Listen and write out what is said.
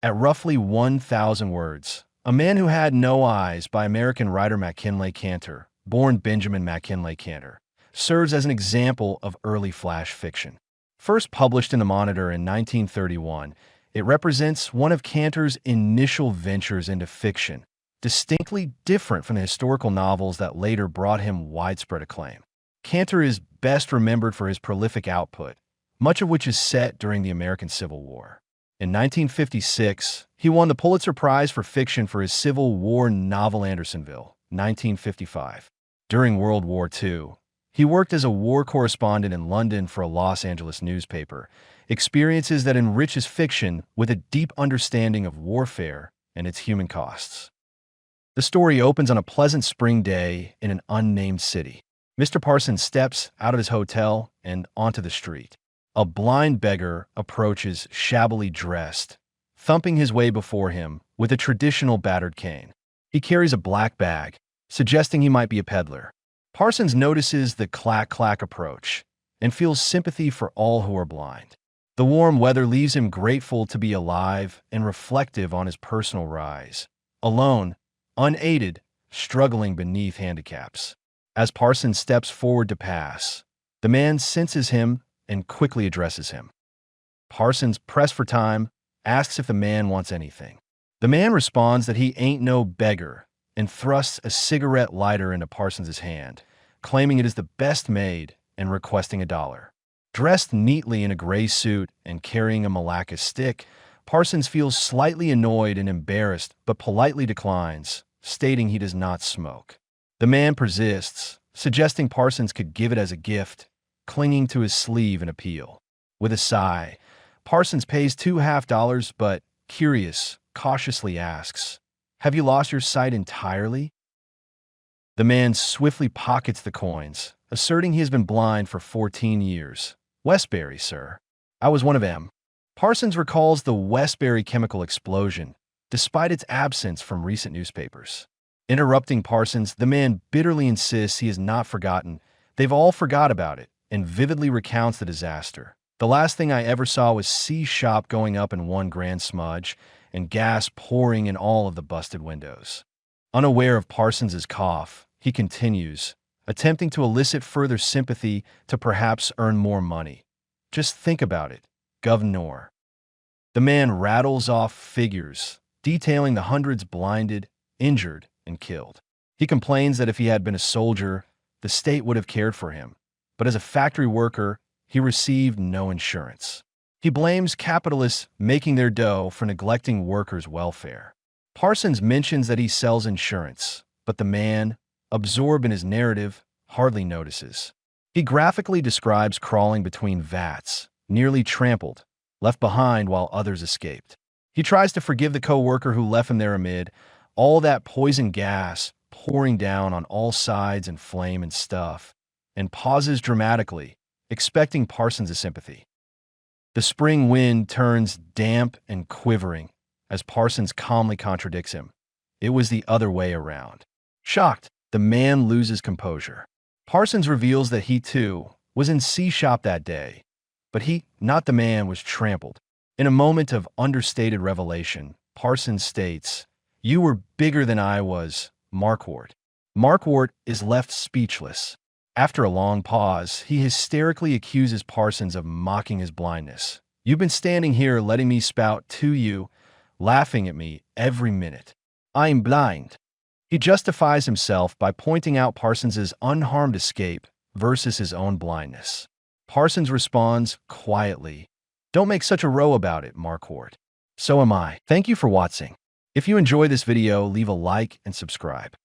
At roughly 1,000 words, A Man Who Had No Eyes by American writer MacKinlay Kantor, born Benjamin MacKinlay Kantor, serves as an example of early flash fiction. First published in the Monitor in 1931, it represents one of Kantor's initial ventures into fiction, distinctly different from the historical novels that later brought him widespread acclaim. Kantor is best remembered for his prolific output, much of which is set during the American Civil War. In 1956, he won the Pulitzer Prize for Fiction for his Civil War novel Andersonville, 1955. During World War II, he worked as a war correspondent in London for a Los Angeles newspaper, experiences that enrich his fiction with a deep understanding of warfare and its human costs. The story opens on a pleasant spring day in an unnamed city. Mr. Parsons steps out of his hotel and onto the street. A blind beggar approaches shabbily dressed, thumping his way before him with a traditional battered cane. He carries a black bag, suggesting he might be a peddler. Parsons notices the clack-clack approach and feels sympathy for all who are blind. The warm weather leaves him grateful to be alive and reflective on his personal rise. Alone, unaided, struggling beneath handicaps. As Parsons steps forward to pass, the man senses him and quickly addresses him. Parsons, pressed for time, asks if the man wants anything. The man responds that he ain't no beggar and thrusts a cigarette lighter into Parsons' hand, claiming it is the best made and requesting $1. Dressed neatly in a gray suit and carrying a malacca stick, Parsons feels slightly annoyed and embarrassed but politely declines, stating he does not smoke. The man persists, suggesting Parsons could give it as a gift, clinging to his sleeve in appeal. With a sigh, Parsons pays $2.50 but, curious, cautiously asks, "Have you lost your sight entirely?" The man swiftly pockets the coins, asserting he has been blind for 14 years. "Westbury, sir. I was one of them." Parsons recalls the Westbury chemical explosion, despite its absence from recent newspapers. Interrupting Parsons, the man bitterly insists he has not forgotten. They've all forgot about it, and vividly recounts the disaster. "The last thing I ever saw was C-Shop going up in one grand smudge, and gas pouring in all of the busted windows." Unaware of Parsons's cough, he continues, attempting to elicit further sympathy to perhaps earn more money. "Just think about it, Governor." The man rattles off figures, detailing the hundreds blinded, injured, and killed. He complains that if he had been a soldier, the state would have cared for him, but as a factory worker, he received no insurance. He blames capitalists making their dough for neglecting workers' welfare. Parsons mentions that he sells insurance, but the man, absorbed in his narrative, hardly notices. He graphically describes crawling between vats, nearly trampled, left behind while others escaped. He tries to forgive the co-worker who left him there amid all that poison gas pouring down on all sides in flame and stuff, and pauses dramatically, expecting Parsons' sympathy. The spring wind turns damp and quivering as Parsons calmly contradicts him. It was the other way around. Shocked, the man loses composure. Parsons reveals that he, too, was in C-Shop that day, but he, not the man, was trampled. In a moment of understated revelation, Parsons states, "You were bigger than I was, Markwardt." Markwardt is left speechless. After a long pause, he hysterically accuses Parsons of mocking his blindness. "You've been standing here letting me spout to you, laughing at me every minute. I'm blind." He justifies himself by pointing out Parsons' unharmed escape versus his own blindness. Parsons responds quietly, "Don't make such a row about it, Markwardt. So am I." Thank you for watching. If you enjoy this video, leave a like and subscribe.